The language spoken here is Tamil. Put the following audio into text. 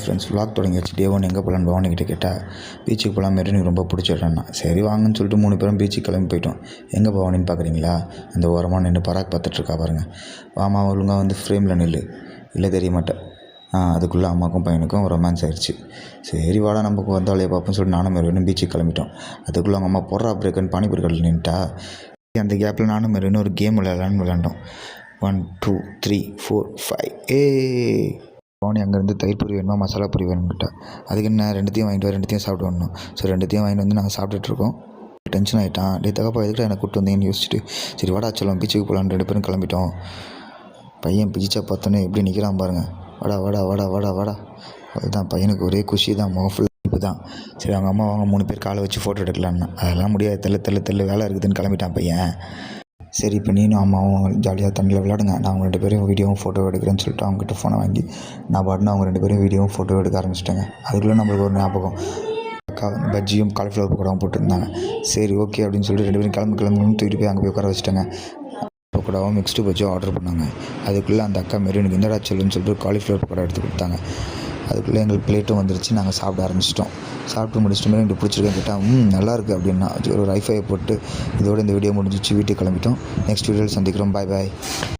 ஃப்ரெண்ட்ஸ் விளாக் தொடங்கியாச்சு. டே 1 எங்கே போகலான்னு பவானிக்கிட்ட கேட்டால் பீச்சுக்கு போகலாம் மெரினுக்கு ரொம்ப பிடிச்ச இடம்னா. சரி வாங்கன்னு சொல்லிட்டு 3 பேரும் பீச்சுக்கு கிளம்பி போயிட்டோம். எங்கே பவானின்னு பார்க்குறீங்களா? அந்த ஓரமாக நின்று பராக் பார்த்துட்ருக்கா பாருங்கள். வாமா ஒழுங்காக வந்து ஃப்ரேமில் நில்லு. இல்லை தெரிய மாட்டேன். அதுக்குள்ளே அம்மாவுக்கும் பையனுக்கும் ரொமான்ஸ் ஆயிடுச்சு. சரி வாடா நமக்கு வந்த வழியை பார்ப்போம்னு சொல்லிட்டு நானும் மெரினும் பீச்சுக்கு கிளம்பிட்டோம். அதுக்குள்ளே அவங்க அம்மா போடுறா பிரேக்குன்னு பானிபூரி கடையில் நின்றுட்டா. அந்த கேப்பில் நானும் மெரினும் ஒரு கேம் விளையாண்டோம். 1 2 3 4 5 பவானி அங்கேருந்து தயிர் பூரி வேணுமா மசாலா பூரி வேணும்னுட்டா. அதுக்கு என்ன ரெண்டுத்தையும் சாப்பிட்டு வரணும். ஸோ ரெண்டுத்தையும் வாங்கிட்டு வந்து நாங்கள் சாப்பிட்டுட்ருக்கோம். டென்ஷன் ஆகிட்டான். டே தகப்பா எதுக்கு என்னை கூப்பிட்டு வந்தீங்கன்னு யோசிச்சுட்டு சரி வாடா சொல்லுவோம் பீச்சுக்கு போகலான்னு 2 பேரும் கிளம்பிட்டோம். பையன் பீச்சை பார்த்தோன்னே எப்படி நிற்கிறான் பாருங்கள். வாடா வாடா வாடா வாடா வாடா. அதுதான் பையனுக்கு ஒரே குஷி தான், முகம் ஃபுல் இப்போ தான். சரி அவங்க அம்மா அவங்க 3 பேர் காலை வச்சு ஃபோட்டோ எடுக்கலான்னா அதெல்லாம் முடியாது, தெல்லு வேலை இருக்குதுன்னு கிளம்பிட்டான் பையன். சரி இப்போ நீனும் அம்மாவும் ஜாலியாக தண்ணியில் விளையாடுங்க, நான் அவங்க 2 பேரும் வீடியோவும் ஃபோட்டோ எடுக்கிறேன்னு சொல்லிட்டு அவங்ககிட்ட ஃபோனை வாங்கி நான் பாட்டுன்னு அவங்க 2 பேரும் வீடியோவும் ஃபோட்டோ எடுக்க ஆரம்பிச்சிட்டேங்க. அதுக்குள்ளே நம்மளுக்கு ஒரு ஞாபகம், பஜ்ஜியும் காலிஃப்ளவர் பக்கோடாவும் போட்டுருந்தாங்க. சரி ஓகே அப்படின்னு சொல்லிட்டு 2 பேரும் கிளம்புன்னு தூக்கிட்டு போய் அங்கே போய் உட்கார வச்சுட்டேங்க. பக்கோடாவும் மிக்ஸ்டு பஜ்ஜியும் ஆர்டர் பண்ணாங்க. அதுக்குள்ளே அந்த அக்கா மெரினுக்கு இந்தடா சொல்லுன்னு சொல்லிட்டு காலிஃப்ளவர் பக்கோடா எடுத்து கொடுத்தாங்க. அதுக்குள்ளே எங்களுக்கு பிளேட்டும் வந்துருச்சு. நாங்கள் சாப்பிட ஆரம்பிச்சிட்டோம். சாப்பிட்டு முடிச்சிட்டு மேலே எங்களுக்கு பிடிச்சிருக்கேன்னு கேட்டால் நல்லாயிருக்கு அப்படின்னா ஒரு வைஃபை போட்டு இதோடு இந்த வீடியோ முடிஞ்சிச்சு. வீட்டுக்கு கிளம்பிட்டோம். நெக்ஸ்ட் வீடியோவில் சந்திக்கிறோம். பாய்.